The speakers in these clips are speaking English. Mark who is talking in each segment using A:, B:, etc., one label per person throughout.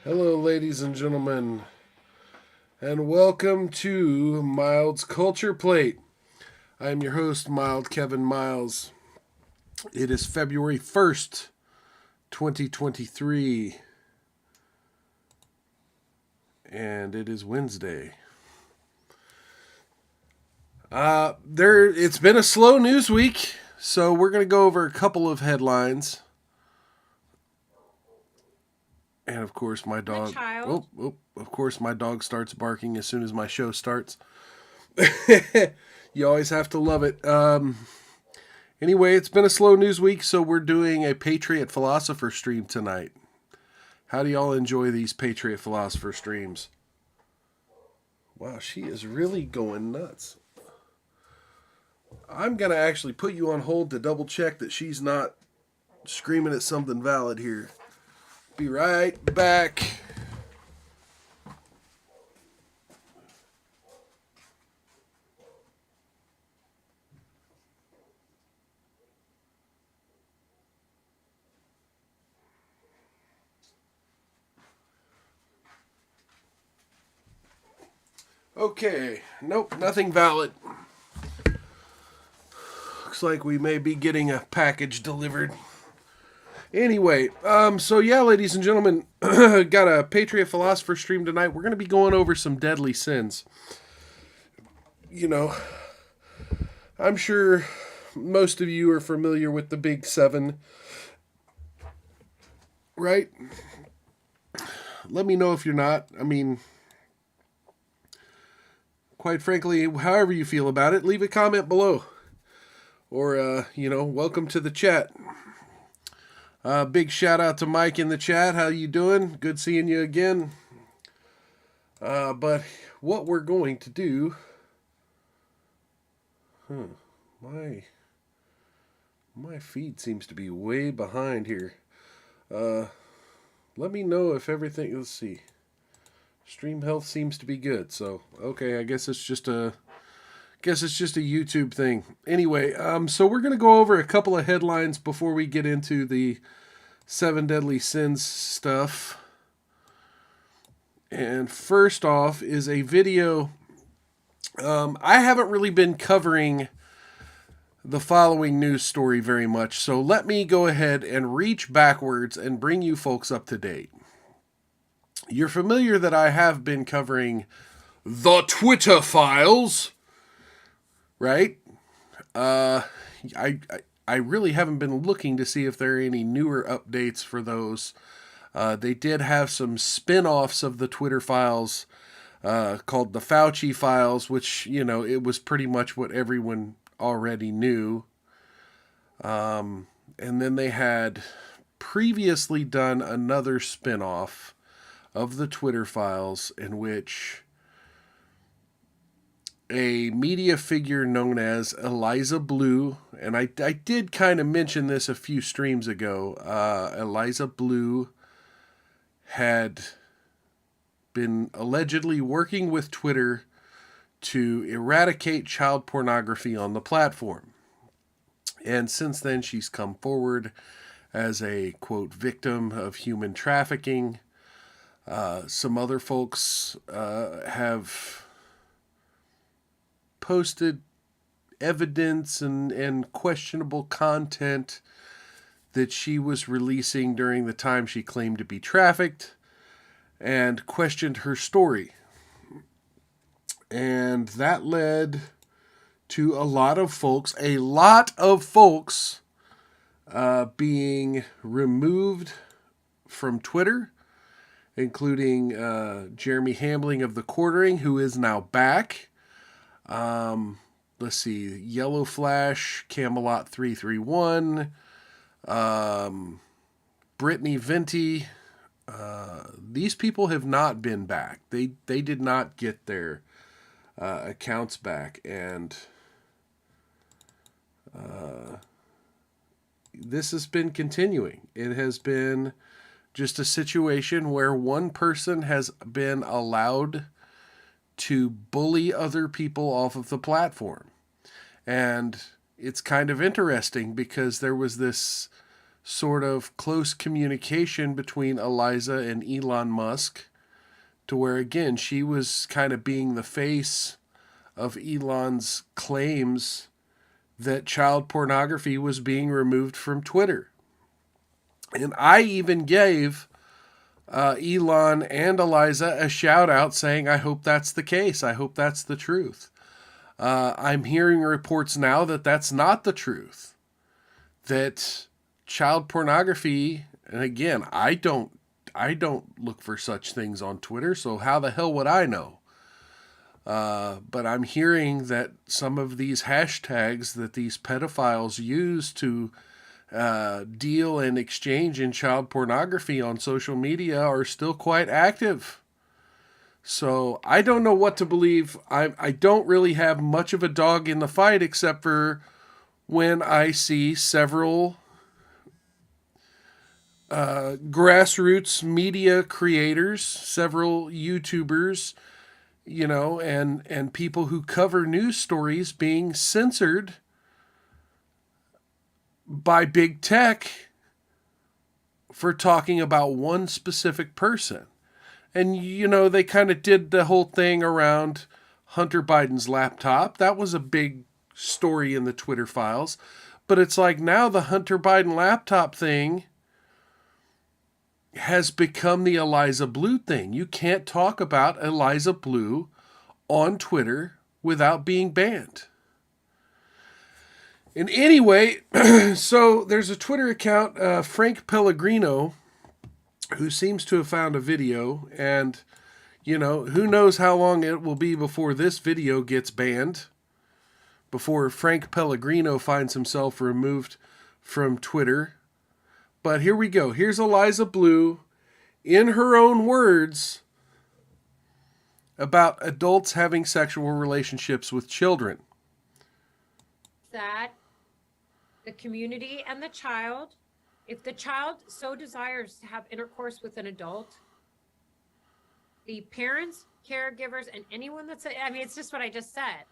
A: Hello, ladies and gentlemen, and welcome to Mild's Culture Plate. I am your host, Mild Kevin Miles. It is February 1st, 2023, and it is Wednesday. It's been a slow news week, so we're going to go over a couple of headlines. And of course, my dog. Of course, my dog starts barking as soon as my show starts. You always have to love it. Anyway, it's been a slow news week, so we're doing a Patriot Philosopher stream tonight. How do y'all enjoy these Patriot Philosopher streams? Wow, she is really going nuts. I'm going to actually put you on hold to double check that she's not screaming at something valid here. Be right back. Okay, nope, nothing valid. Looks like we may be getting a package delivered. Anyway, so yeah, ladies and gentlemen, got a Patriot Philosopher stream tonight. We're going to be going over some deadly sins. You know, I'm sure most of you are familiar with the Big Seven, right? Let me know if you're not. I mean, quite frankly, however you feel about it, leave a comment below. Or, welcome to the chat. Big shout out to Mike in the chat. How you doing? Good seeing you again. But what we're going to do... My feed seems to be way behind here. Let me know if everything... Let's see. Stream health seems to be good. So, okay, I guess it's just a YouTube thing. Anyway, so we're going to go over a couple of headlines before we get into the 7 deadly sins stuff. And first off is a video. I haven't really been covering the following news story very much, so let me go ahead and reach backwards and bring you folks up to date. You're familiar that I have been covering the Twitter files, right? I really haven't been looking to see if there are any newer updates for those. They did have some spin-offs of the Twitter files called the Fauci files, which, it was pretty much what everyone already knew. And then they had previously done another spin-off of the Twitter files in which a media figure known as Eliza Blue, and I did kind of mention this a few streams ago. Eliza Blue had been allegedly working with Twitter to eradicate child pornography on the platform. And since then, she's come forward as a, quote, victim of human trafficking. Some other folks have posted evidence and questionable content that she was releasing during the time she claimed to be trafficked and questioned her story. And that led to a lot of folks being removed from Twitter, including Jeremy Hambling of The Quartering, who is now back. Let's see, Yellow Flash, Camelot 331, Brittany Venti. These people have not been back. They did not get their accounts back, and this has been continuing. It has been just a situation where one person has been allowed to bully other people off of the platform. And it's kind of interesting because there was this sort of close communication between Eliza and Elon Musk, to where, again, she was kind of being the face of Elon's claims that child pornography was being removed from Twitter. And I even gave Elon and Eliza a shout out saying, I hope that's the case. I hope that's the truth. I'm hearing reports now that that's not the truth. That child pornography, and again, I don't look for such things on Twitter, so how the hell would I know? But I'm hearing that some of these hashtags that these pedophiles use to deal and exchange in child pornography on social media are still quite active. So I don't know what to believe. I don't really have much of a dog in the fight, except for when I see several grassroots media creators, several YouTubers, and people who cover news stories being censored by big tech for talking about one specific person. And, they kind of did the whole thing around Hunter Biden's laptop. That was a big story in the Twitter files. But it's like now the Hunter Biden laptop thing has become the Eliza Blue thing. You can't talk about Eliza Blue on Twitter without being banned. And anyway, so there's a Twitter account, Frank Pellegrino, who seems to have found a video, and, who knows how long it will be before this video gets banned, before Frank Pellegrino finds himself removed from Twitter. But here we go. Here's Eliza Blue, in her own words, about adults having sexual relationships with children.
B: That the community and the child, if the child so desires to have intercourse with an adult, the parents, caregivers, and anyone that's, it's just what I just said.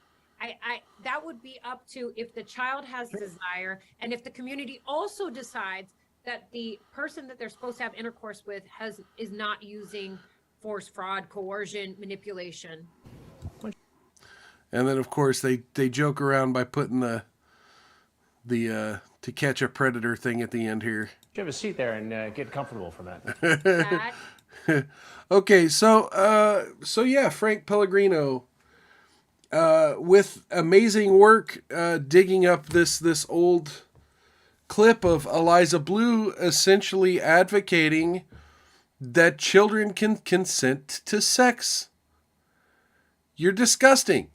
B: That would be up to if the child has desire, and if the community also decides that the person that they're supposed to have intercourse with is not using force, fraud, coercion, manipulation.
A: And then, of course, they joke around by putting the to catch a predator thing at the end here.
C: You have a seat there and get comfortable from that.
A: Okay, so yeah, Frank Pellegrino, with amazing work, digging up this old clip of Eliza Blue essentially advocating that children can consent to sex. You're disgusting.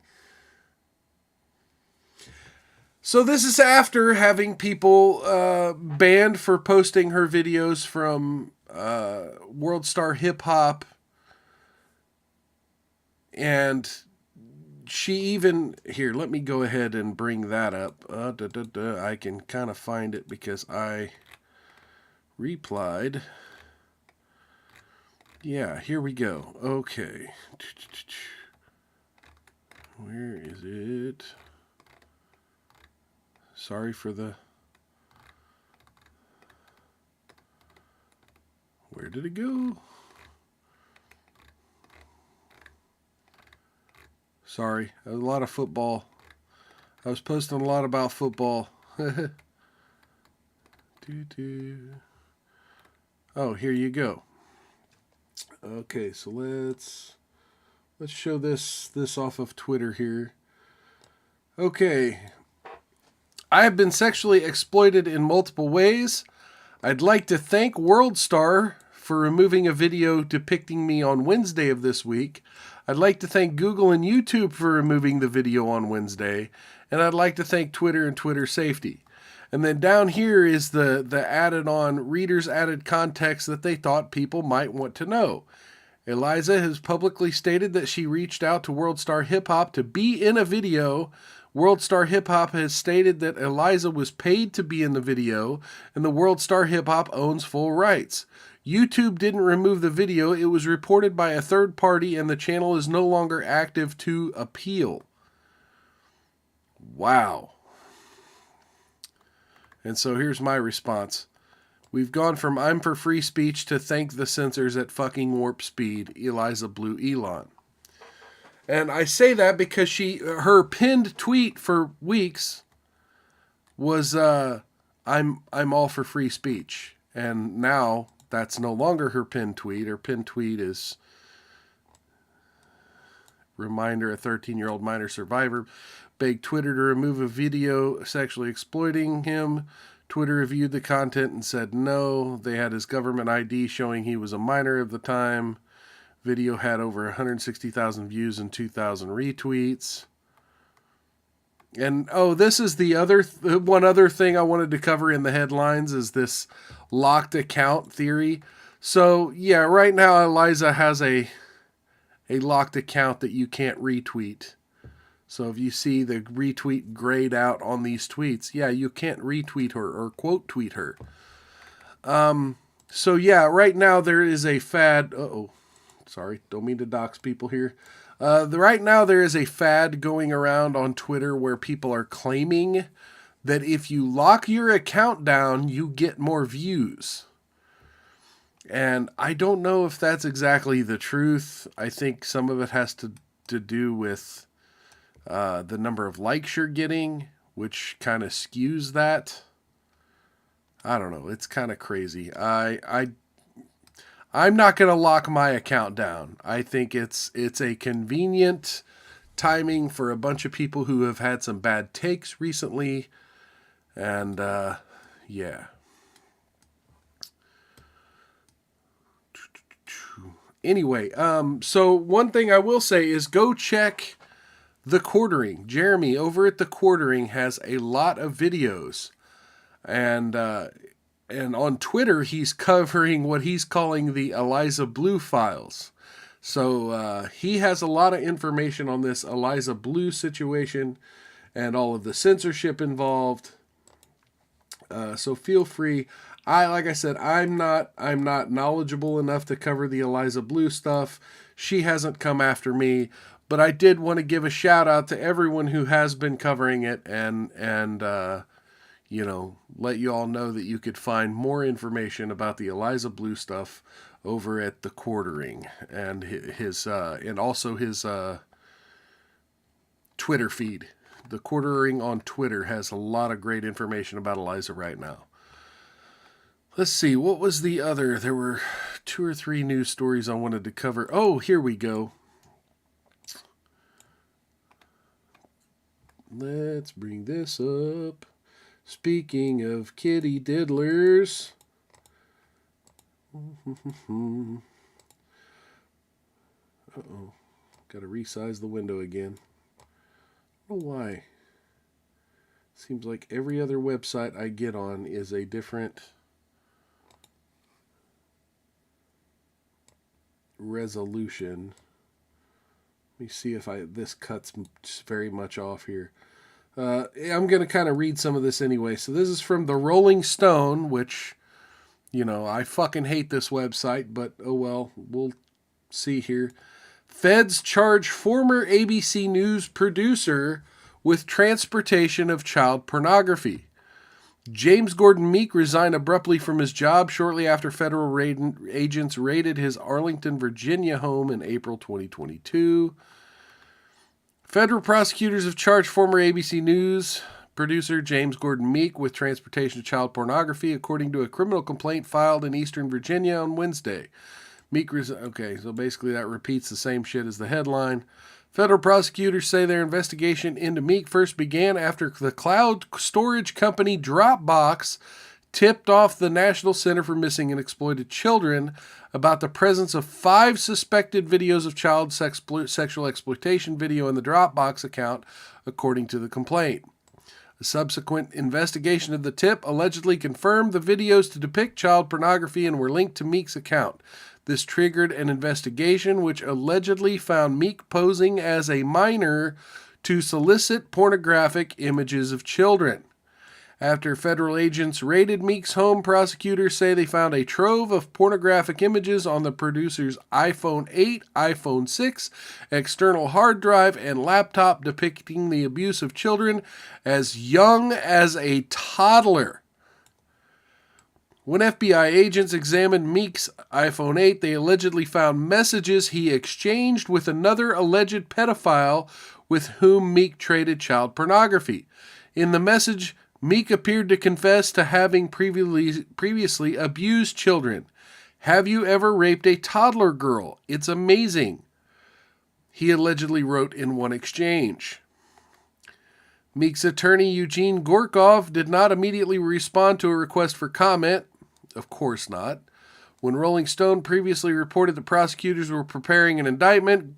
A: So this is after having people banned for posting her videos from World Star Hip Hop. And she even... Here, let me go ahead and bring that up. I can kind of find it because I replied. Yeah, here we go. Okay. Where is it? Sorry for the... Where did it go? Sorry, a lot of football. I was posting a lot about football. Oh, here you go. Okay, so let's show this off of Twitter here. Okay. I have been sexually exploited in multiple ways. I'd like to thank WorldStar for removing a video depicting me on Wednesday of this week. I'd like to thank Google and YouTube for removing the video on Wednesday. And I'd like to thank Twitter and Twitter Safety. And then down here is the added on readers added context that they thought people might want to know. Eliza has publicly stated that she reached out to World Star Hip Hop to be in a video. World Star Hip Hop has stated that Eliza was paid to be in the video, and the World Star Hip Hop owns full rights. YouTube didn't remove the video. It was reported by a third party, and the channel is no longer active to appeal. Wow. And so here's my response. We've gone from I'm for free speech to thank the censors at fucking warp speed, Eliza Blue Elon. And I say that because her pinned tweet for weeks was I'm all for free speech. And now that's no longer her pinned tweet. Her pinned tweet is reminder: a 13-year-old minor survivor begged Twitter to remove a video sexually exploiting him. Twitter reviewed the content and said no. They had his government ID showing he was a minor at the time. Video had over 160,000 views and 2,000 retweets. And this is the one other thing I wanted to cover in the headlines is this locked account theory. So yeah, right now Eliza has a locked account that you can't retweet. So if you see the retweet grayed out on these tweets, yeah, you can't retweet her or quote tweet her. So yeah, right now there is a fad. Sorry, don't mean to dox people here. Right now there is a fad going around on Twitter where people are claiming that if you lock your account down, you get more views. And I don't know if that's exactly the truth. I think some of it has to do with the number of likes you're getting, which kind of skews that. I don't know. It's kind of crazy. I'm not going to lock my account down. I think it's a convenient timing for a bunch of people who have had some bad takes recently. And, yeah. Anyway, so one thing I will say is go check The Quartering. Jeremy over at The Quartering has a lot of videos. And on Twitter, he's covering what he's calling the Eliza Blue files. So he has a lot of information on this Eliza Blue situation and all of the censorship involved. So feel free. Like I said, I'm not knowledgeable enough to cover the Eliza Blue stuff. She hasn't come after me, but I did want to give a shout out to everyone who has been covering it and let you all know that you could find more information about the Eliza Blue stuff over at The Quartering and his and also his Twitter feed. The Quartering on Twitter has a lot of great information about Eliza right now. Let's see, what was the other? There were 2 or 3 news stories I wanted to cover. Oh, here we go. Let's bring this up. Speaking of kitty diddlers. Uh-oh. Got to resize the window again. I don't know why. Seems like every other website I get on is a different resolution. Let me see if this cuts very much off here. I'm going to kind of read some of this anyway. So this is from the Rolling Stone, which, I fucking hate this website, but oh well, we'll see here. Feds charge former ABC News producer with transportation of child pornography. James Gordon Meek resigned abruptly from his job shortly after federal agents raided his Arlington, Virginia home in April 2022. Federal prosecutors have charged former ABC News producer James Gordon Meek with transportation of child pornography, according to a criminal complaint filed in Eastern Virginia on Wednesday. Okay, so basically that repeats the same shit as the headline. Federal prosecutors say their investigation into Meek first began after the cloud storage company Dropbox tipped off the National Center for Missing and Exploited Children about the presence of 5 suspected videos of child sexual exploitation video in the Dropbox account, according to the complaint. A subsequent investigation of the tip allegedly confirmed the videos to depict child pornography and were linked to Meek's account. This triggered an investigation which allegedly found Meek posing as a minor to solicit pornographic images of children. After federal agents raided Meek's home, prosecutors say they found a trove of pornographic images on the producer's iPhone 8, iPhone 6, external hard drive, and laptop depicting the abuse of children as young as a toddler. When FBI agents examined Meek's iPhone 8, they allegedly found messages he exchanged with another alleged pedophile with whom Meek traded child pornography. In the message, Meek appeared to confess to having previously abused children. "Have you ever raped a toddler girl? It's amazing," he allegedly wrote in one exchange. Meek's attorney Eugene Gorkov did not immediately respond to a request for comment. Of course not. When Rolling Stone previously reported the prosecutors were preparing an indictment,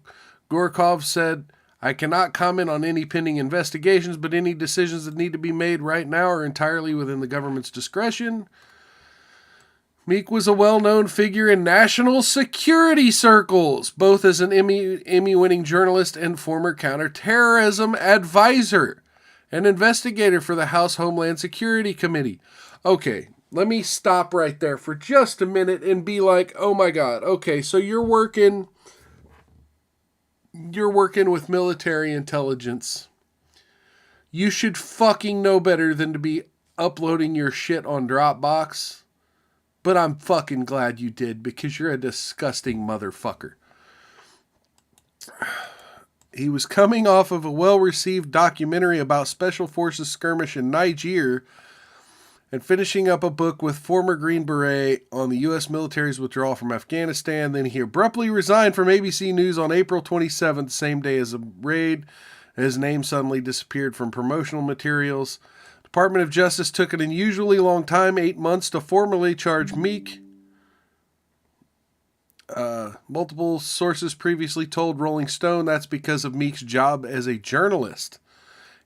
A: Gorkov said, "I cannot comment on any pending investigations, but any decisions that need to be made right now are entirely within the government's discretion." Meek was a well-known figure in national security circles, both as an Emmy-winning journalist and former counterterrorism advisor, an investigator for the House Homeland Security Committee. Okay, let me stop right there for just a minute and be like, oh my God, okay, so you're working with military intelligence. You should fucking know better than to be uploading your shit on Dropbox. But I'm fucking glad you did, because you're a disgusting motherfucker. He was coming off of a well-received documentary about Special Forces skirmish in Niger and finishing up a book with former Green Beret on the U.S. military's withdrawal from Afghanistan. Then he abruptly resigned from ABC News on April 27th, same day as a raid. His name suddenly disappeared from promotional materials. Department of Justice took an unusually long time, 8 months, to formally charge Meek. Multiple sources previously told Rolling Stone that's because of Meek's job as a journalist.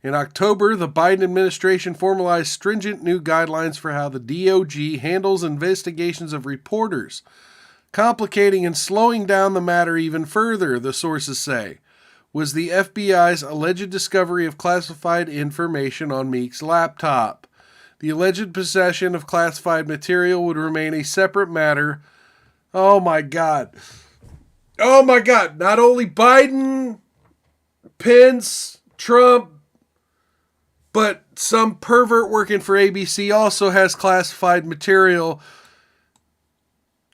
A: In October, the Biden administration formalized stringent new guidelines for how the DOJ handles investigations of reporters, complicating and slowing down the matter even further, the sources say, was the FBI's alleged discovery of classified information on Meek's laptop. The alleged possession of classified material would remain a separate matter. Oh my God. Oh my God. Not only Biden, Pence, Trump, but some pervert working for ABC also has classified material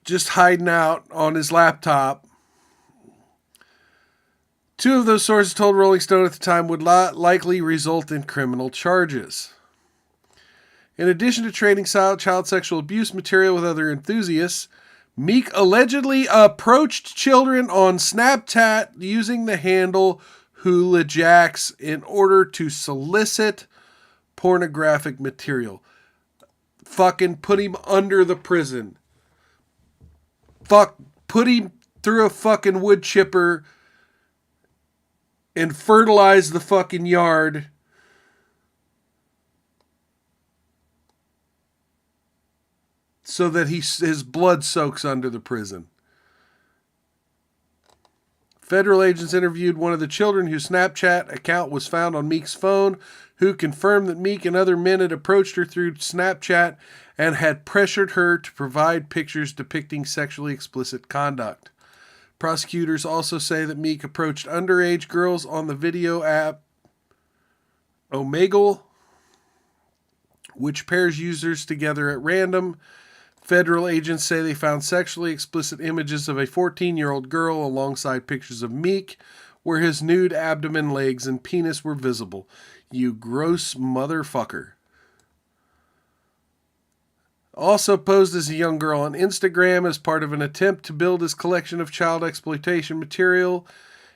A: just hiding out on his laptop. Two of those sources told Rolling Stone at the time would likely result in criminal charges. In addition to trading child sexual abuse material with other enthusiasts, Meek allegedly approached children on Snapchat using the handle Hula Jacks in order to solicit pornographic material. Fucking put him under the prison. Put him through a fucking wood chipper and fertilize the fucking yard. So that his blood soaks under the prison. Federal agents interviewed one of the children whose Snapchat account was found on Meek's phone, who confirmed that Meek and other men had approached her through Snapchat and had pressured her to provide pictures depicting sexually explicit conduct. Prosecutors also say that Meek approached underage girls on the video app Omegle, which pairs users together at random. Federal agents say they found sexually explicit images of a 14-year-old girl alongside pictures of Meek, where his nude abdomen, legs, and penis were visible. You gross motherfucker. Also posed as a young girl on Instagram as part of an attempt to build his collection of child exploitation material.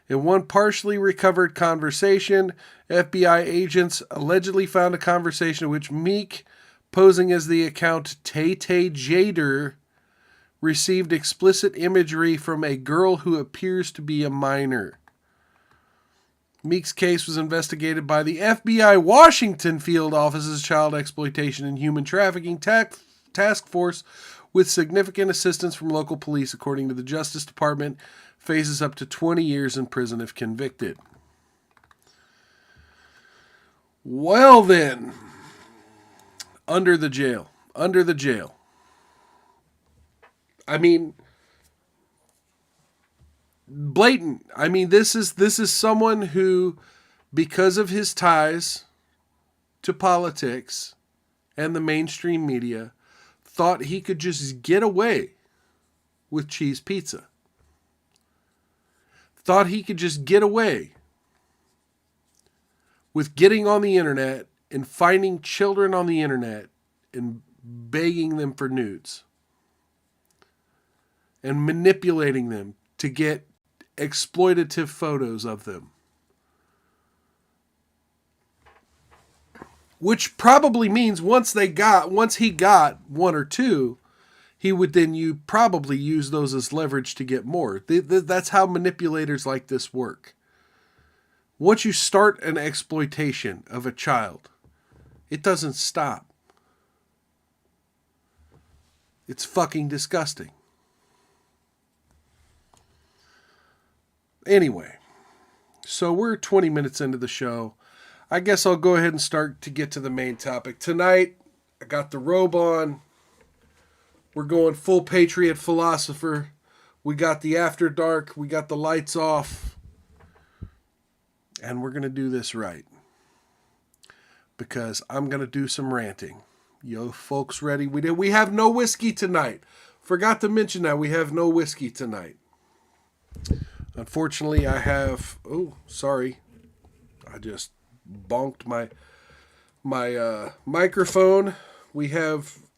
A: In one partially recovered conversation, FBI agents allegedly found a conversation in which Meek, posing as the account Tay-Tay Jader, received explicit imagery from a girl who appears to be a minor. Meek's case was investigated by the FBI Washington Field Office's Child Exploitation and Human Trafficking Task Force, with significant assistance from local police, according to the Justice Department, faces up to 20 years in prison if convicted. Well then, under the jail. I mean, blatant. I mean, this is someone who, because of his ties to politics and the mainstream media, thought he could just get away with cheese pizza. Thought he could just get away with getting on the internet and finding children on the internet and begging them for nudes and manipulating them to get exploitative photos of them. Which probably means once he got one or two, he would then probably use those as leverage to get more. That's how manipulators like this work. Once you start an exploitation of a child, it doesn't stop. It's fucking disgusting. Anyway, so we're 20 minutes into the show. I guess I'll go ahead and start to get to the main topic. Tonight, I got the robe on. We're going full Patriot philosopher. We got the after dark. We got the lights off. And we're going to do this right. Because I'm going to do some ranting. Yo, folks, ready? We have no whiskey tonight. Forgot to mention that we have no whiskey tonight. Unfortunately, I have... Oh, sorry. I just bonked my microphone.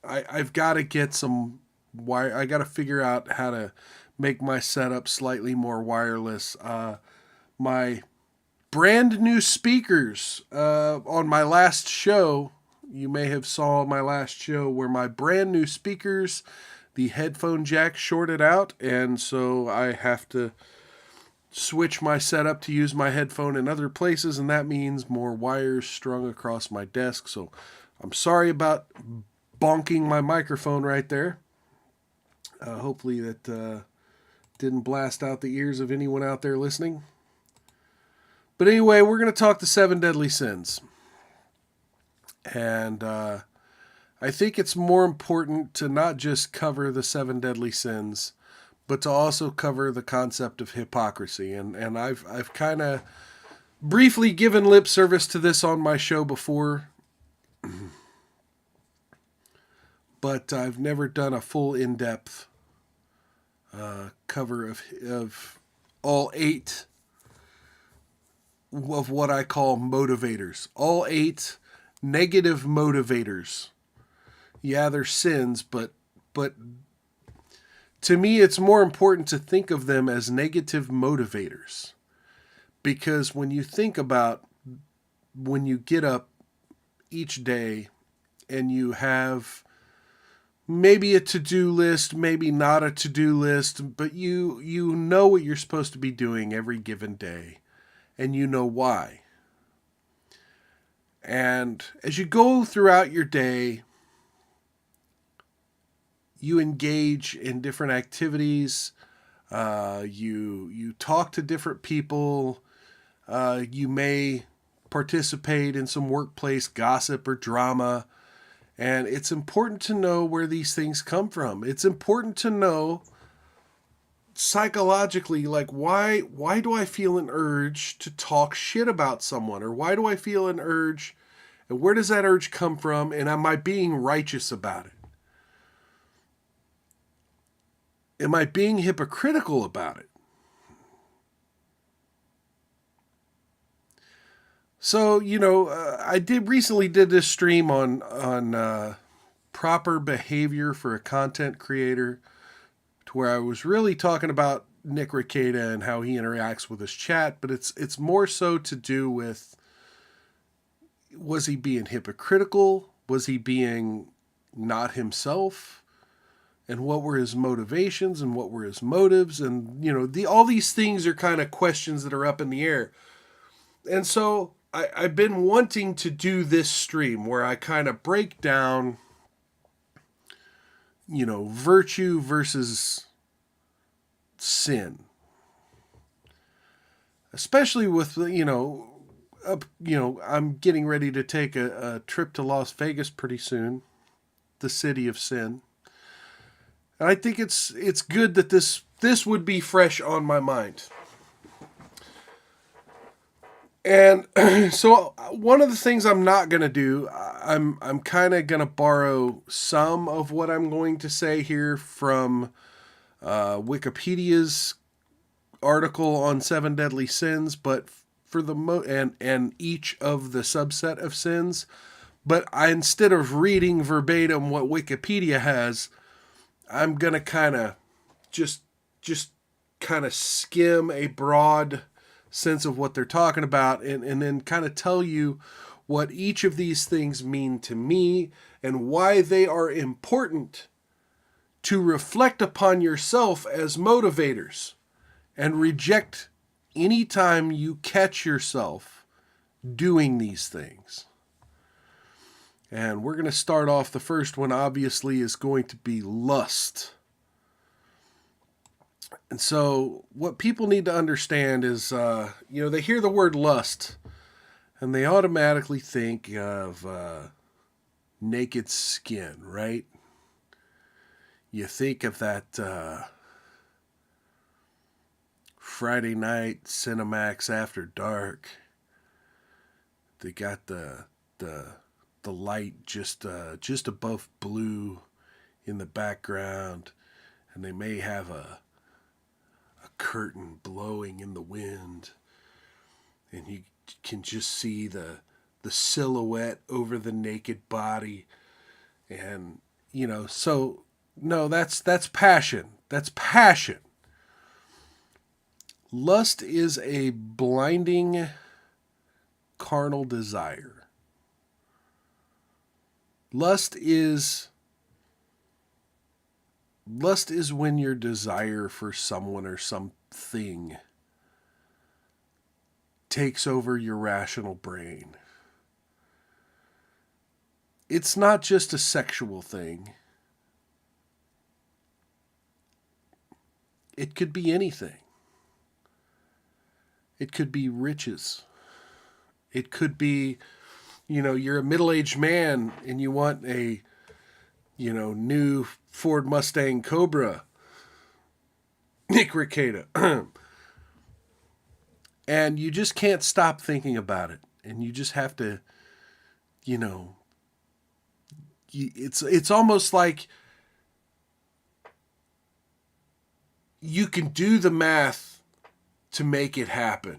A: I've got to get some wire. I got to figure out how to make my setup slightly more wireless. My brand new speakers on my last show. You may have saw my last show where my brand new speakers, the headphone jack shorted out, and so I have to switch my setup to use my headphone in other places, and that means more wires strung across my desk. So I'm sorry about bonking my microphone right there. Hopefully that didn't blast out the ears of anyone out there listening. But anyway, we're going to talk the 7 deadly sins. And I think it's more important to not just cover the 7 deadly sins, but to also cover the concept of hypocrisy. And I've kind of briefly given lip service to this on my show before, but I've never done a full in-depth cover of all 8 of what I call motivators. All 8 negative motivators. Yeah, they're sins, but to me, it's more important to think of them as negative motivators. Because when you think about when you get up each day and you have maybe a to-do list, maybe not a to-do list, but you know what you're supposed to be doing every given day, and you know why. And as you go throughout your day, you engage in different activities, you talk to different people, you may participate in some workplace gossip or drama, and it's important to know where these things come from. It's important to know psychologically, like, why do I feel an urge to talk shit about someone? Or why do I feel an urge, and where does that urge come from, and am I being righteous about it? Am I being hypocritical about it? So, I recently did this stream on proper behavior for a content creator, to where I was really talking about Nick Rekieta and how he interacts with his chat, but it's more so to do with, was he being hypocritical? Was he being not himself? And what were his motivations and what were his motives? And, all these things are kind of questions that are up in the air. And so I've been wanting to do this stream where I kind of break down, virtue versus sin. Especially with, I'm getting ready to take a trip to Las Vegas pretty soon, the city of sin. And I think it's good that this would be fresh on my mind. And so one of the things I'm not going to do, I'm kind of going to borrow some of what I'm going to say here from Wikipedia's article on 7 deadly sins, but for the and each of the subset of sins. But instead of reading verbatim what Wikipedia has, I'm going to kind of just kind of skim a broad sense of what they're talking about, and then kind of tell you what each of these things mean to me and why they are important to reflect upon yourself as motivators and reject any time you catch yourself doing these things. And we're going to start off, the first one obviously is going to be lust. And so what people need to understand is, they hear the word lust and they automatically think of naked skin, right? You think of that Friday night Cinemax After Dark. They got the light just above blue in the background, and they may have a curtain blowing in the wind, and you can just see the silhouette over the naked body. And so no, that's passion. That's passion. Lust is a blinding carnal desire. Lust is when your desire for someone or something takes over your rational brain. It's not just a sexual thing. It could be anything. It could be riches. It could be, you're a middle-aged man and you want a, new Ford Mustang Cobra. Nick Rekieta. And you just can't stop thinking about it. And you just have to, it's almost like you can do the math to make it happen.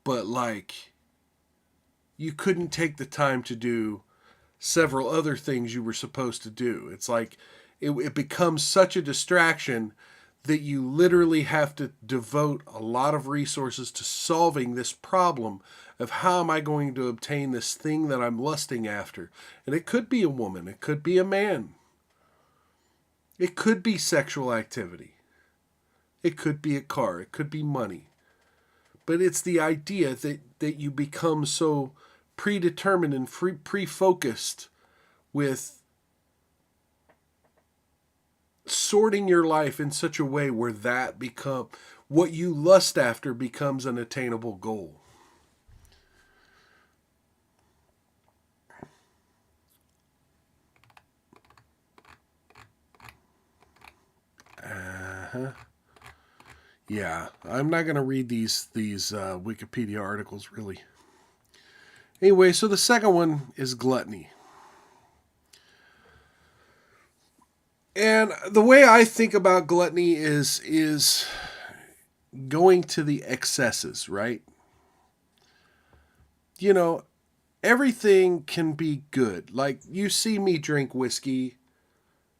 A: But you couldn't take the time to do several other things you were supposed to do. It's like it becomes such a distraction that you literally have to devote a lot of resources to solving this problem of how am I going to obtain this thing that I'm lusting after. And it could be a woman. It could be a man. It could be sexual activity. It could be a car. It could be money. But it's the idea that you become so predetermined and pre-focused with sorting your life in such a way where what you lust after becomes an attainable goal. Yeah, I'm not going to read these Wikipedia articles, really. Anyway, so the second one is gluttony. And the way I think about gluttony is going to the excesses, right? Everything can be good. Like, you see me drink whiskey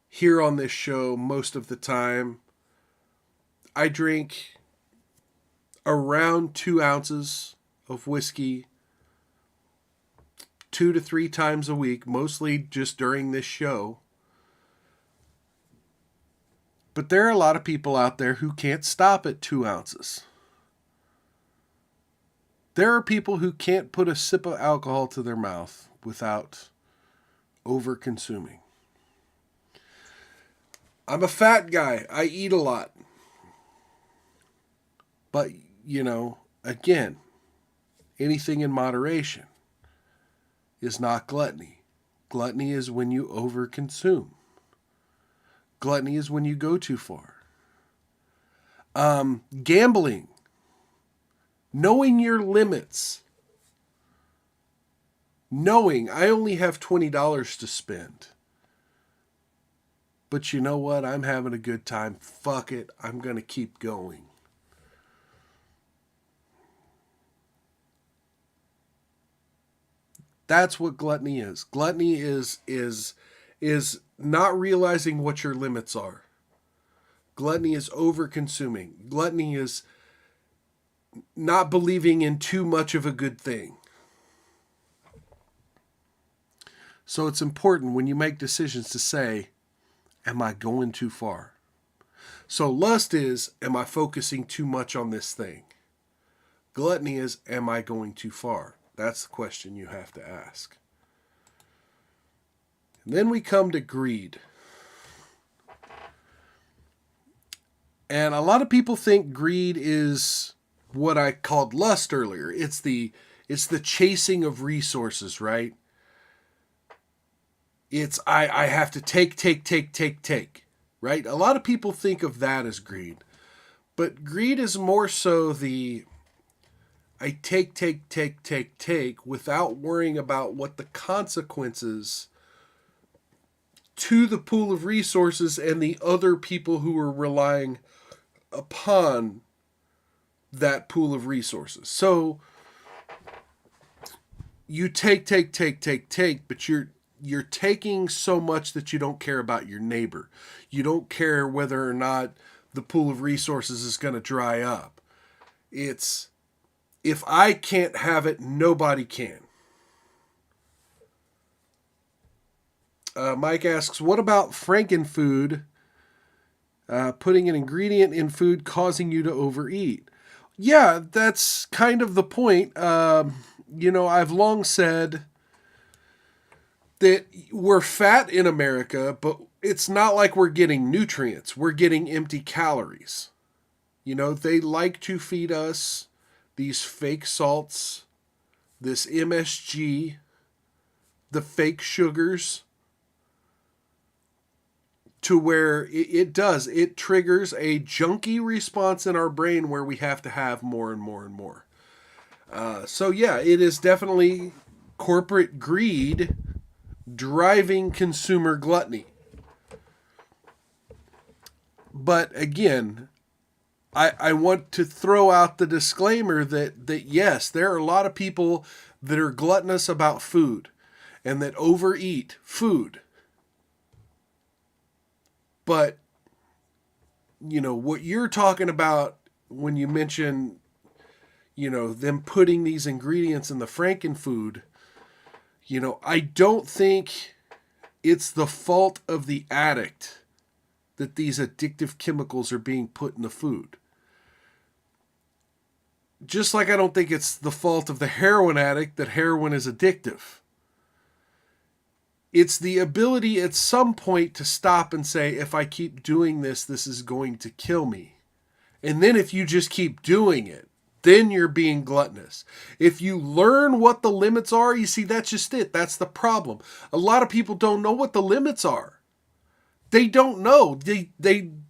A: here on this show most of the time. I drink around 2 ounces of whiskey 2 to 3 times a week, mostly just during this show. But there are a lot of people out there who can't stop at 2 ounces. There are people who can't put a sip of alcohol to their mouth without over-consuming. I'm a fat guy. I eat a lot. But, again, anything in moderation is not gluttony. Gluttony is when you overconsume. Gluttony is when you go too far. Gambling. Knowing your limits. Knowing I only have $20 to spend. But you know what? I'm having a good time. Fuck it. I'm going to keep going. That's what gluttony is. Gluttony is not realizing what your limits are. Gluttony is over consuming. Gluttony is not believing in too much of a good thing. So it's important when you make decisions to say, am I going too far? So lust is, am I focusing too much on this thing? Gluttony is, am I going too far? That's the question you have to ask. And then we come to greed. And a lot of people think greed is what I called lust earlier. It's the chasing of resources, right? It's I have to take, right? A lot of people think of that as greed. But greed is more so the I take without worrying about what the consequences to the pool of resources and the other people who are relying upon that pool of resources. So you take, but you're taking so much that you don't care about your neighbor. You don't care whether or not the pool of resources is going to dry up. It's, if I can't have it, nobody can. Mike asks, what about Frankenfood? Putting an ingredient in food causing you to overeat. Yeah, that's kind of the point. I've long said that we're fat in America, but it's not like we're getting nutrients. We're getting empty calories. They like to feed us these fake salts, this MSG, the fake sugars, to where it triggers a junky response in our brain where we have to have more and more and more. So yeah, it is definitely corporate greed driving consumer gluttony. But again, I want to throw out the disclaimer that yes, there are a lot of people that are gluttonous about food and that overeat food. But, what you're talking about when you mention, them putting these ingredients in the Frankenfood, I don't think it's the fault of the addict that these addictive chemicals are being put in the food. Just like I don't think it's the fault of the heroin addict that heroin is addictive. It's the ability at some point to stop and say, if I keep doing this, this is going to kill me. And then if you just keep doing it, then you're being gluttonous. If you learn what the limits are, you see, that's just it. That's the problem. A lot of people don't know what the limits are. They don't know. They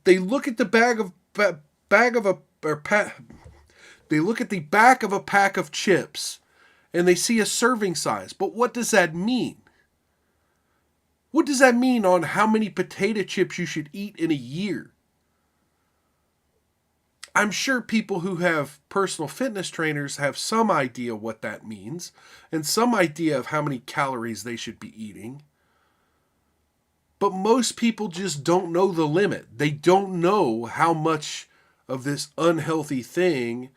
A: look at the they look at the back of a pack of chips and they see a serving size. But what does that mean? What does that mean on how many potato chips you should eat in a year? I'm sure people who have personal fitness trainers have some idea what that means and some idea of how many calories they should be eating. But most people just don't know the limit. They don't know how much of this unhealthy thing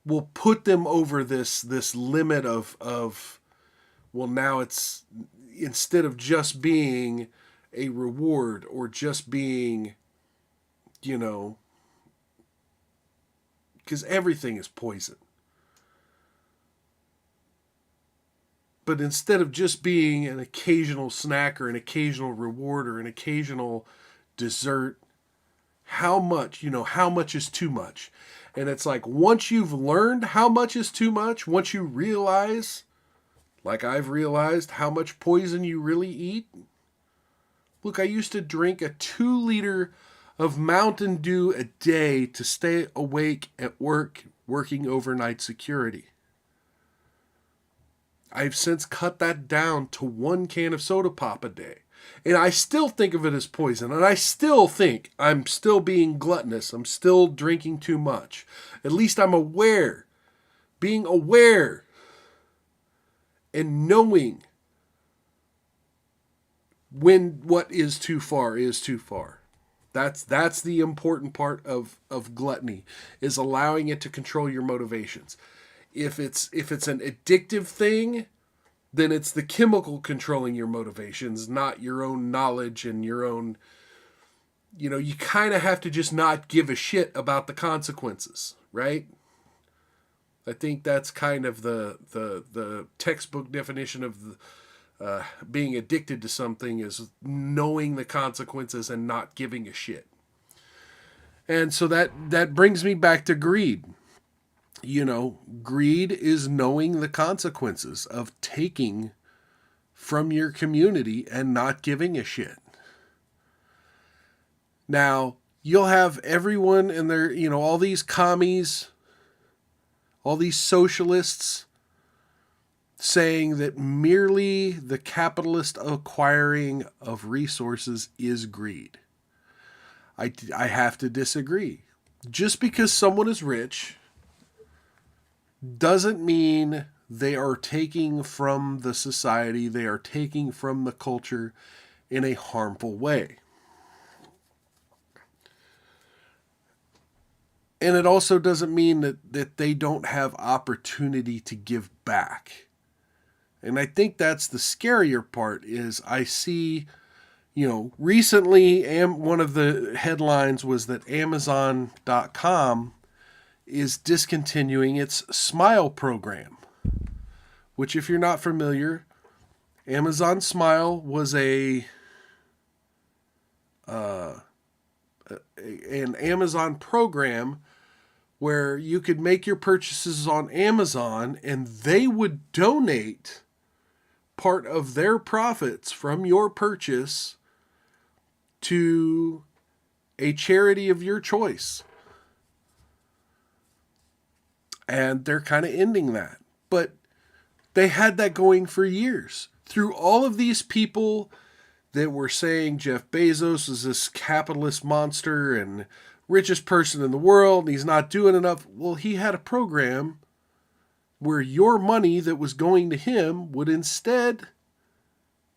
A: will put them over this limit of well, now it's, instead of just being a reward or just being, because everything is poison. But instead of just being an occasional snack or an occasional reward or an occasional dessert, how much is too much? And it's like, once you've learned how much is too much, once you realize, like I've realized, how much poison you really eat. Look, I used to drink a 2 liter of Mountain Dew a day to stay awake at work, working overnight security. I've since cut that down to 1 can of soda pop a day. And I still think of it as poison. And I still think I'm still being gluttonous. I'm still drinking too much. At least I'm aware. Being aware and knowing when what is too far is too far. That's the important part of gluttony, is allowing it to control your motivations. If it's an addictive thing, then it's the chemical controlling your motivations, not your own knowledge and your own, you kind of have to just not give a shit about the consequences, right? I think that's kind of the textbook definition of being addicted to something, is knowing the consequences and not giving a shit. And so that brings me back to greed. Greed is knowing the consequences of taking from your community and not giving a shit. Now, you'll have everyone in their, all these commies, all these socialists saying that merely the capitalist acquiring of resources is greed. I have to disagree. Just because someone is rich doesn't mean they are taking from the society, they are taking from the culture in a harmful way. And it also doesn't mean that they don't have opportunity to give back. And I think that's the scarier part, is I see, recently one of the headlines was that Amazon.com is discontinuing its Smile program, which, if you're not familiar, Amazon Smile was an Amazon program where you could make your purchases on Amazon and they would donate part of their profits from your purchase to a charity of your choice. And they're kind of ending that. But they had that going for years. Through all of these people that were saying Jeff Bezos is this capitalist monster and richest person in the world, and he's not doing enough. Well, he had a program where your money that was going to him would instead,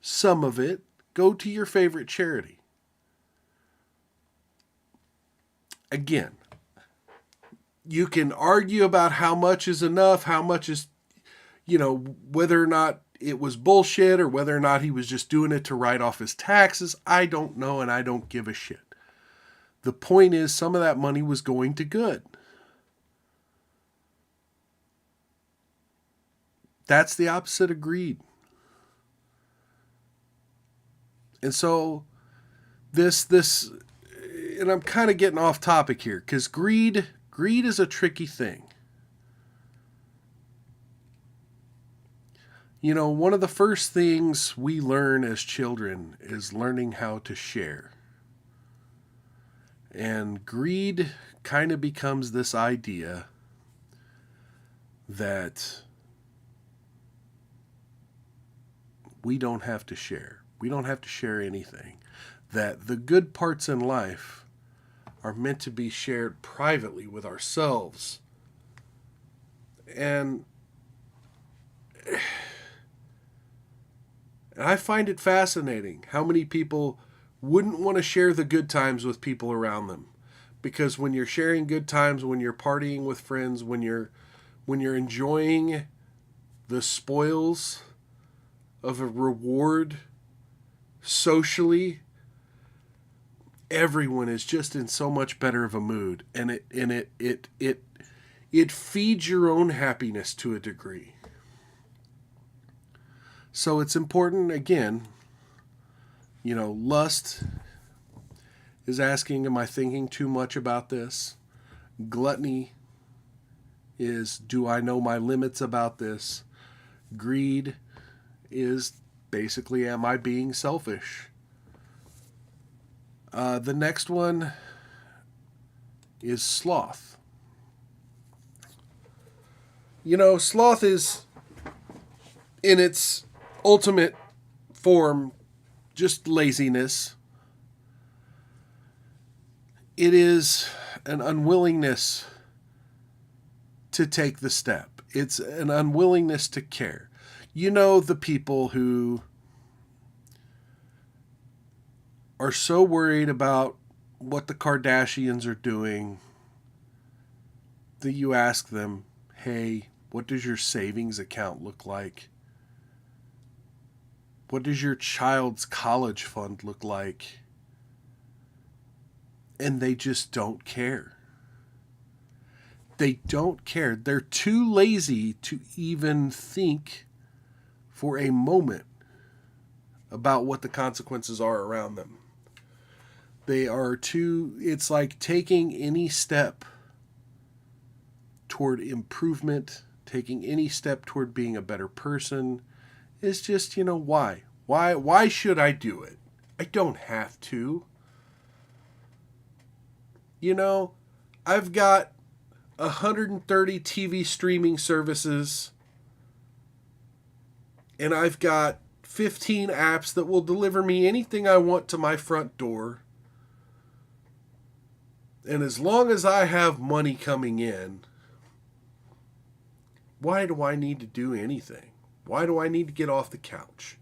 A: some of it, go to your favorite charity. Again, you can argue about how much is enough, how much is, whether or not it was bullshit or whether or not he was just doing it to write off his taxes. I don't know, and I don't give a shit. The point is, some of that money was going to good. That's the opposite of greed. And so this, and I'm kind of getting off topic here, because greed is a tricky thing. One of the first things we learn as children is learning how to share. And greed kind of becomes this idea that we don't have to share. We don't have to share anything. That the good parts in life are meant to be shared privately with ourselves. And I find it fascinating how many people wouldn't want to share the good times with people around them. Because when you're sharing good times, when you're partying with friends, when you're enjoying the spoils of a reward socially, everyone is just in so much better of a mood, and it feeds your own happiness to a degree. So it's important, again, lust is asking, am I thinking too much about this? Gluttony is, do I know my limits about this? Greed is basically, am I being selfish? The next one is sloth. You know, sloth is, in its ultimate form, just laziness. It is an unwillingness to take the step. It's an unwillingness to care. You know, the people who are so worried about what the Kardashians are doing that you ask them, hey, what does your savings account look like? What does your child's college fund look like? And they just don't care. They don't care. They're too lazy to even think for a moment about what the consequences are around them. They are too, it's like taking any step toward improvement, taking any step toward being a better person is just, why? Why should I do it? I don't have to. I've got 130 TV streaming services, and I've got 15 apps that will deliver me anything I want to my front door. And as long as I have money coming in, why do I need to do anything? Why do I need to get off the couch?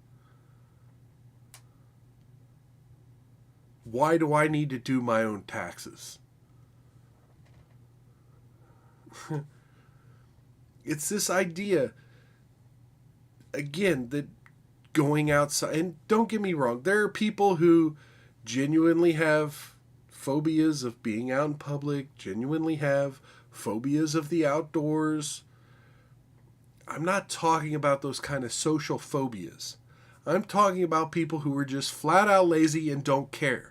A: Why do I need to do my own taxes? It's this idea, again, that going outside, and don't get me wrong, there are people who genuinely have phobias of being out in public, genuinely have phobias of the outdoors. I'm not talking about those kind of social phobias. I'm talking about people who are just flat out lazy and don't care.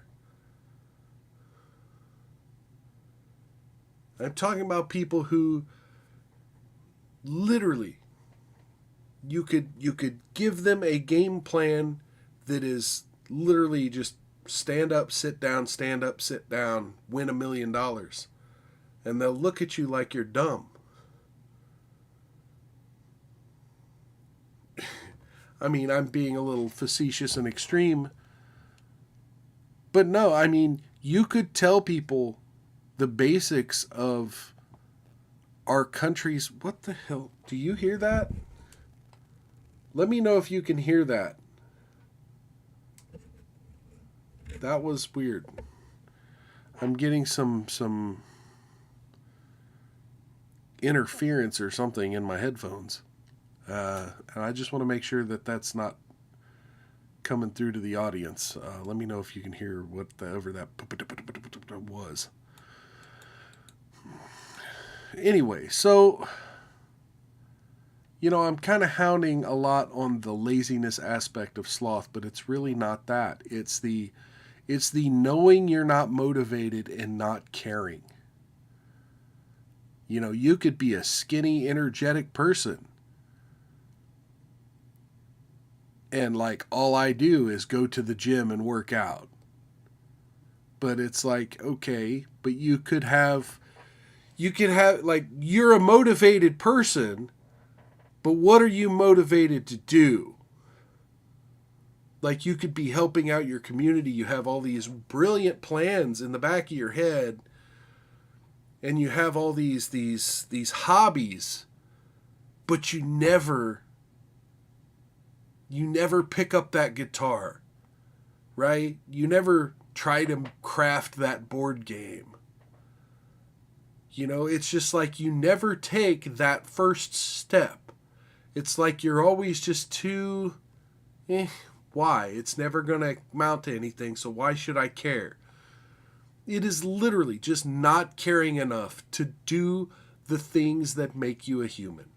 A: I'm talking about people who literally you could give them a game plan that is literally just stand up, sit down, win $1 million. And they'll look at you like you're dumb. I mean, I'm being a little facetious and extreme. But no, I mean, you could tell people the basics of our country's... What the hell? Do you hear that? Let me know if you can hear that. That was weird. I'm getting some interference or something in my headphones. And I just want to make sure that that's not coming through to the audience. Let me know if you can hear whatever that was. Anyway, so, I'm kind of hounding a lot on the laziness aspect of sloth, but it's really not that. It's the knowing you're not motivated and not caring. You could be a skinny, energetic person. And all I do is go to the gym and work out. But it's like, okay, but you could have, you're a motivated person, but what are you motivated to do? You could be helping out your community. You have all these brilliant plans in the back of your head, and you have all these hobbies, but you never pick up that guitar, right? You never try to craft that board game. It's just you never take that first step. It's you're always just too, why? It's never going to amount to anything, so why should I care? It is literally just not caring enough to do the things that make you a human.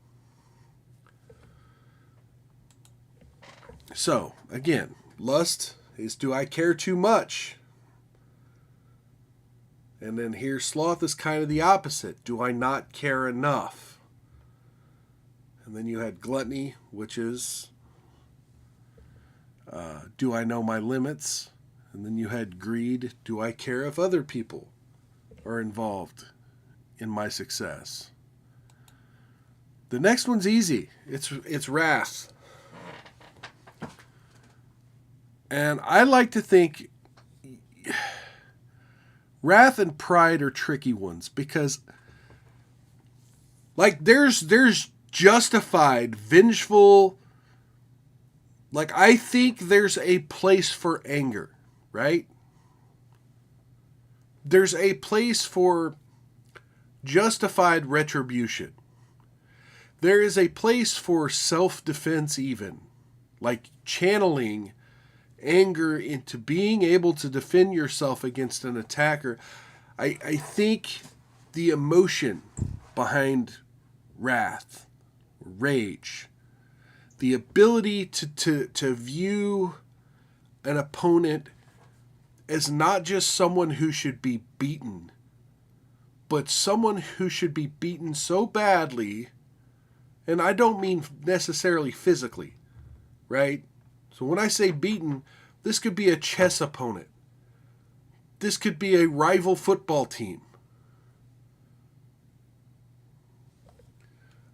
A: So, again, lust is, do I care too much? And then here, sloth is kind of the opposite. Do I not care enough? And then you had gluttony, which is, do I know my limits? And then you had greed. Do I care if other people are involved in my success. The next one's easy. It's wrath. And I like to think wrath and pride are tricky ones because like there's justified, vengeful, like I think there's a place for anger, right? There's a place for justified retribution. There is a place for self-defense even, like channeling anger into being able to defend yourself against an attacker. I think the emotion behind wrath, rage, the ability to view an opponent as not just someone who should be beaten, but someone who should be beaten so badly, and I don't mean necessarily physically, right? So when I say beaten, this could be a chess opponent. This could be a rival football team.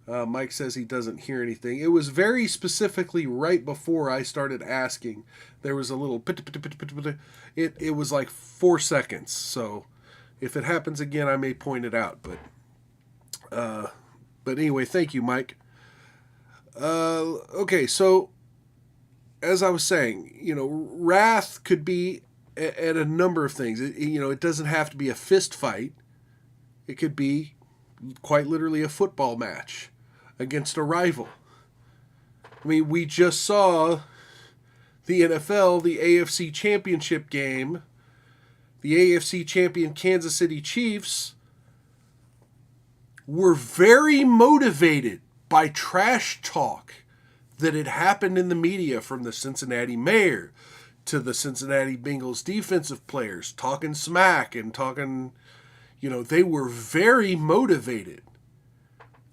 A: Mike says he doesn't hear anything. It was very specifically right before I started asking. There was a little... It was like 4 seconds. So if it happens again, I may point it out. But anyway, thank you, Mike. Okay, so as I was saying, wrath could be at a number of things. It doesn't have to be a fist fight. It could be quite literally a football match against a rival. I mean, we just saw the NFL, the AFC Championship game, the AFC champion Kansas City Chiefs were very motivated by trash talk that had happened in the media from the Cincinnati mayor to the Cincinnati Bengals defensive players, talking smack and talking, they were very motivated.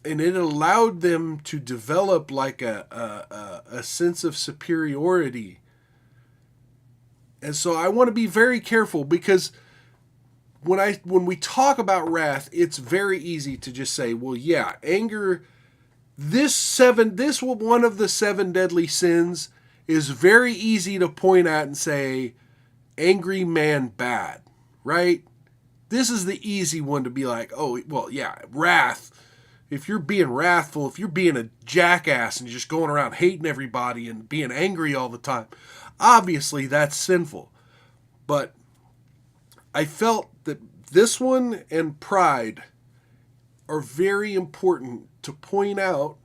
A: And it allowed them to develop like a sense of superiority. And so I want to be very careful because when we talk about wrath, it's very easy to just say, well, yeah, anger, this one of the 7 deadly sins is very easy to point at and say, angry man bad, right? This is the easy one to be like, oh, well, yeah, wrath. If you're being wrathful, if you're being a jackass and just going around hating everybody and being angry all the time, obviously that's sinful. But I felt that this one and pride are very important to point out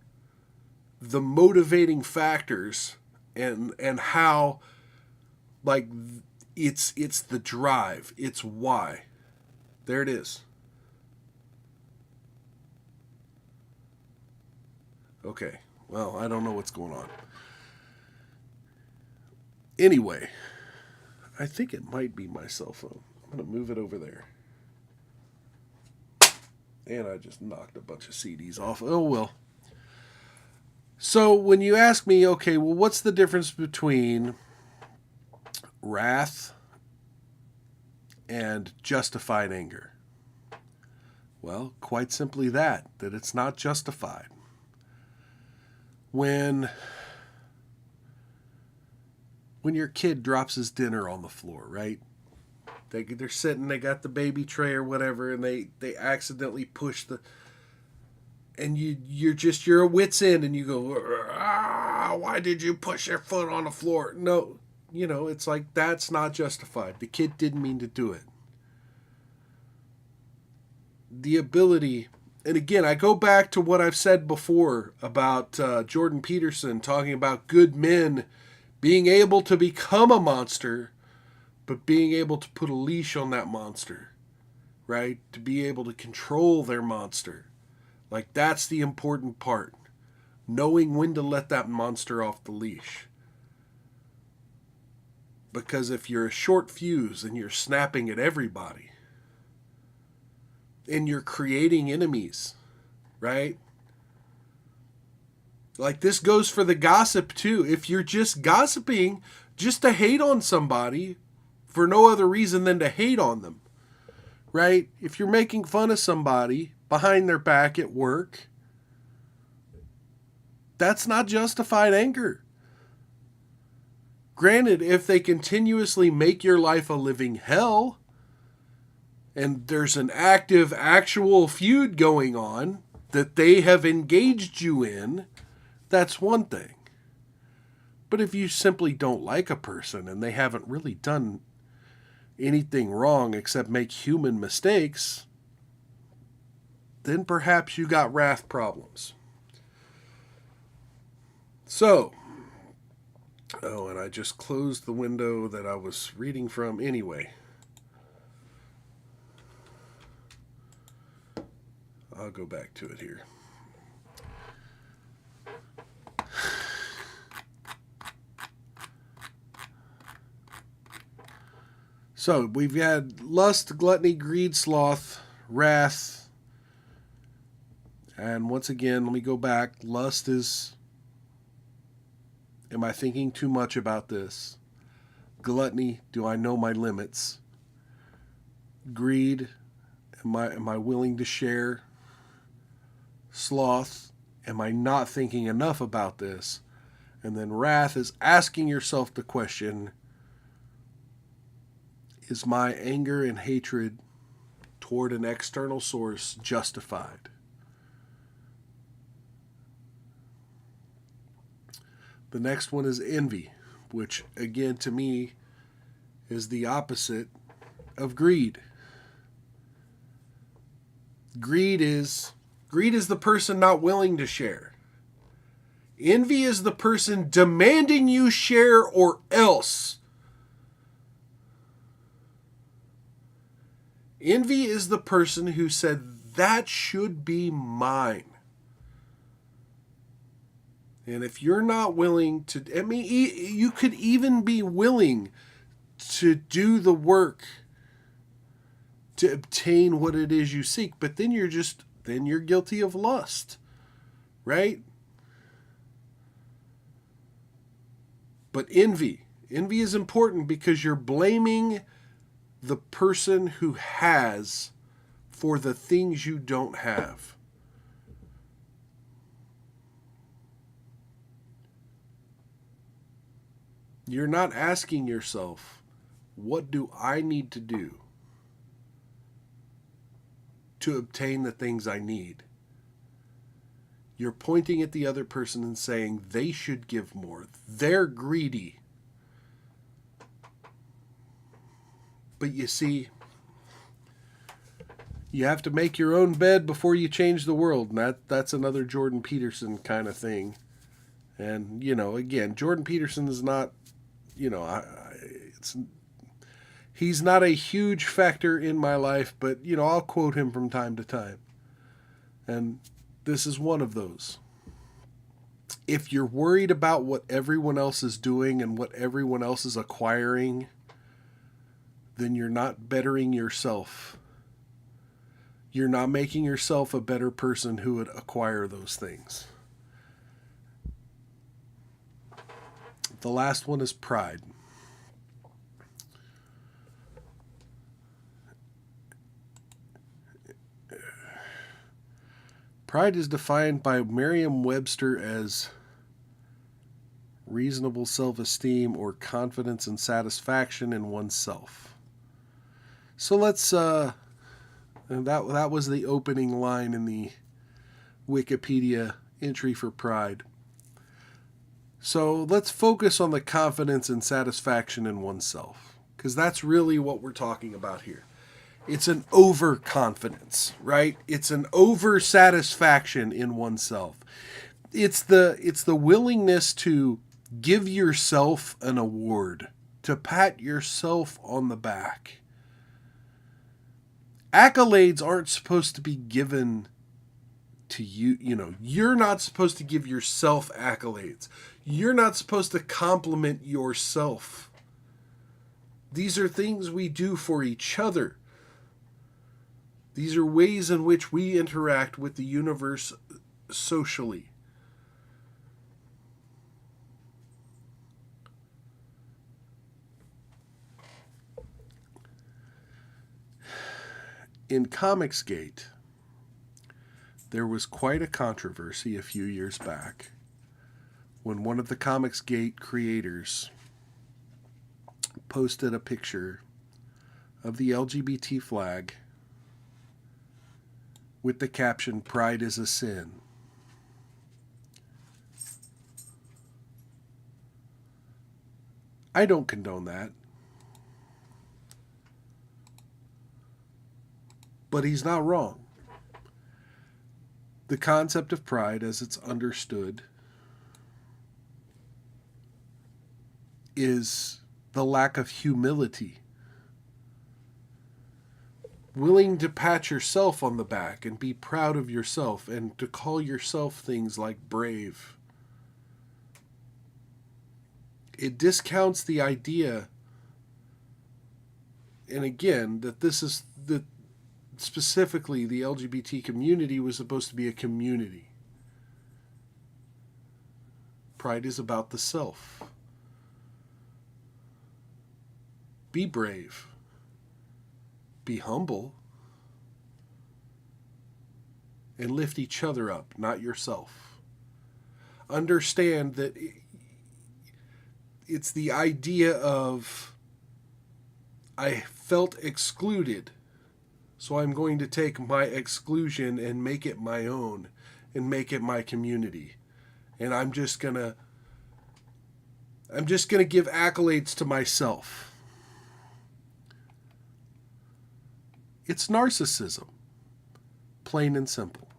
A: the motivating factors and how, like, it's the drive. It's why. There it is. Okay, well, I don't know what's going on. Anyway, I think it might be my cell phone. I'm going to move it over there. And I just knocked a bunch of CDs off. Oh, well. So when you ask me, okay, well, what's the difference between wrath and justified anger? Well, quite simply that it's not justified. When your kid drops his dinner on the floor, right? They're sitting, they got the baby tray or whatever, and they accidentally push and you're at wit's end, and you go, why did you push your foot on the floor? No, it's like, that's not justified. The kid didn't mean to do it. The ability, and again, I go back to what I've said before about Jordan Peterson talking about good men being able to become a monster, but being able to put a leash on that monster, right? To be able to control their monster. Like, that's the important part. Knowing when to let that monster off the leash. Because if you're a short fuse and you're snapping at everybody, and you're creating enemies, right? Like, this goes for the gossip too. If you're just gossiping just to hate on somebody for no other reason than to hate on them, right? If you're making fun of somebody behind their back at work, that's not justified anger. Granted, if they continuously make your life a living hell, and there's an active, actual feud going on that they have engaged you in, that's one thing. But if you simply don't like a person and they haven't really done anything wrong except make human mistakes, then perhaps you got wrath problems. So, oh, and I just closed the window that I was reading from anyway. I'll go back to it here. So we've had lust, gluttony, greed, sloth, wrath. And once again, let me go back. Lust is, am I thinking too much about this? Gluttony, do I know my limits? Greed, am I willing to share? Sloth, am I not thinking enough about this? And then wrath is asking yourself the question, is my anger and hatred toward an external source justified? The next one is envy, which again to me is the opposite of greed. Greed is the person not willing to share. Envy is the person demanding you share or else. Envy is the person who said, that should be mine. And if you're not willing to, I mean, you could even be willing to do the work to obtain what it is you seek, but then you're guilty of lust, right? But envy is important because you're blaming the person who has for the things you don't have. You're not asking yourself, what do I need to do to obtain the things I need? You're pointing at the other person and saying they should give more. They're greedy. But you see, you have to make your own bed before you change the world. And that's another Jordan Peterson kind of thing. And, again, Jordan Peterson is not, he's not a huge factor in my life, but, I'll quote him from time to time. And this is one of those. If you're worried about what everyone else is doing and what everyone else is acquiring, then you're not bettering yourself. You're not making yourself a better person who would acquire those things. The last one is pride. Pride is defined by Merriam-Webster as reasonable self-esteem or confidence and satisfaction in oneself. So let's, and that was the opening line in the Wikipedia entry for pride. So let's focus on the confidence and satisfaction in oneself, because that's really what we're talking about here. It's an overconfidence, right? It's an over-satisfaction in oneself. It's the willingness to give yourself an award, to pat yourself on the back. Accolades aren't supposed to be given to you. You're not supposed to give yourself accolades. You're not supposed to compliment yourself. These are things we do for each other. These are ways in which we interact with the universe socially. In Comicsgate, there was quite a controversy a few years back when one of the Comicsgate creators posted a picture of the LGBT flag with the caption, "Pride is a sin." I don't condone that. But he's not wrong. The concept of pride, as it's understood, is the lack of humility. Willing to pat yourself on the back and be proud of yourself and to call yourself things like brave. It discounts the idea, and again, that this is the specifically the LGBT community was supposed to be a community. Pride is about the self. Be brave. Be humble. And lift each other up, not yourself. Understand that it's the idea of, I felt excluded, so I'm going to take my exclusion and make it my own and make it my community. And I'm just going to give accolades to myself. It's narcissism, plain and simple.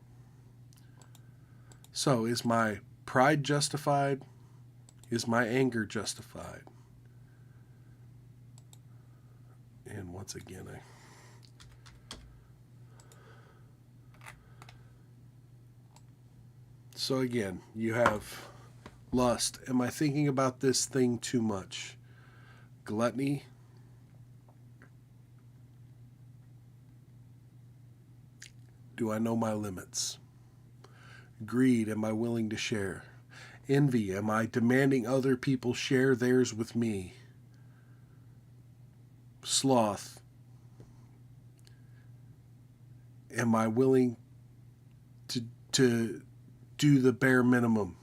A: So, is my pride justified? Is my anger justified? And once again, So again, you have lust. Am I thinking about this thing too much? Gluttony. Do I know my limits? Greed. Am I willing to share? Envy. Am I demanding other people share theirs with me? Sloth. Am I willing to do the bare minimum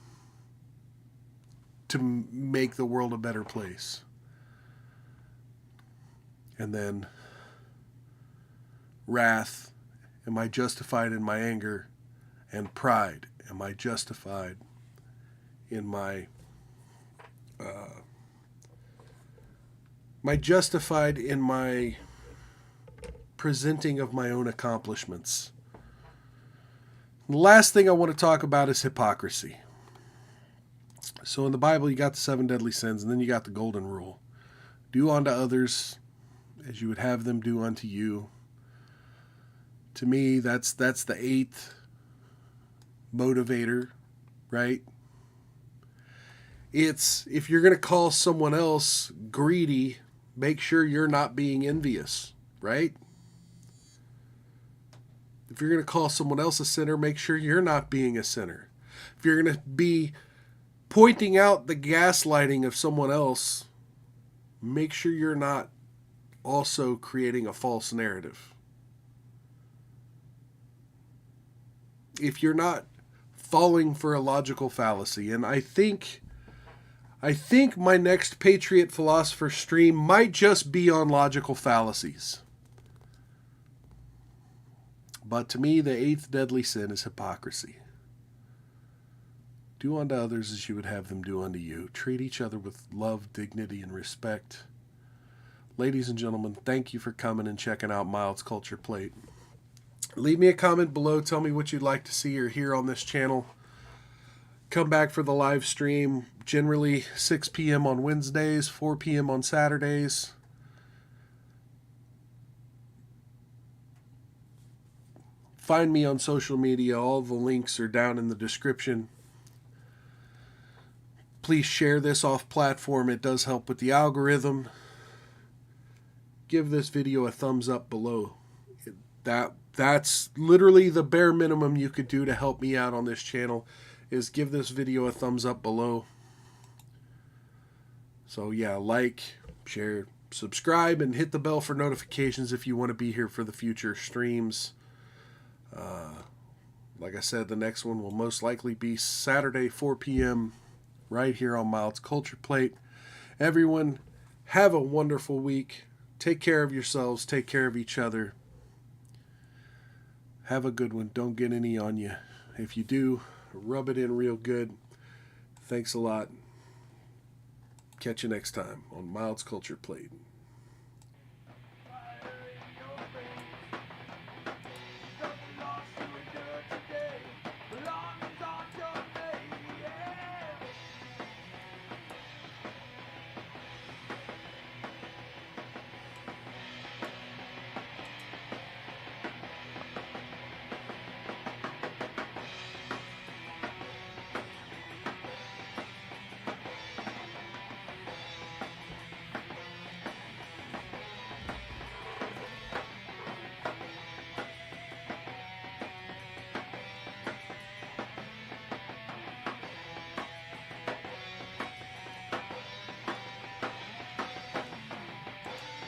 A: to make the world a better place? And then wrath. Am I justified in my anger? And pride. Am I justified in my presenting of my own accomplishments? The last thing I want to talk about is hypocrisy. So in the Bible, you got the 7 deadly sins, and then you got the golden rule. Do unto others as you would have them do unto you. To me, that's the 8th motivator, right? It's, if you're going to call someone else greedy, make sure you're not being envious, right? If you're going to call someone else a sinner, make sure you're not being a sinner. If you're going to be pointing out the gaslighting of someone else, make sure you're not also creating a false narrative. If you're not falling for a logical fallacy, and I think my next Patriot Philosopher stream might just be on logical fallacies. But to me, the 8th deadly sin is hypocrisy. Do unto others as you would have them do unto you. Treat each other with love, dignity, and respect. Ladies and gentlemen, thank you for coming and checking out Miles Culture Plate. Leave me a comment below. Tell me what you'd like to see or hear on this channel. Come back for the live stream, generally 6 p.m. on Wednesdays, 4 p.m. on Saturdays. Find me on social media. All the links are down in the description. Please share this off platform. It does help with the algorithm. Give this video a thumbs up below. That's literally the bare minimum you could do to help me out on this channel, is give this video a thumbs up below. So yeah, like, share, subscribe and hit the bell for notifications if you want to be here for the future streams. Like I said, the next one will most likely be Saturday, 4 p.m. right here on Miles Culture Plate. Everyone, have a wonderful week. Take care of yourselves. Take care of each other. Have a good one. Don't get any on you. If you do, rub it in real good. Thanks a lot. Catch you next time on Miles Culture Plate.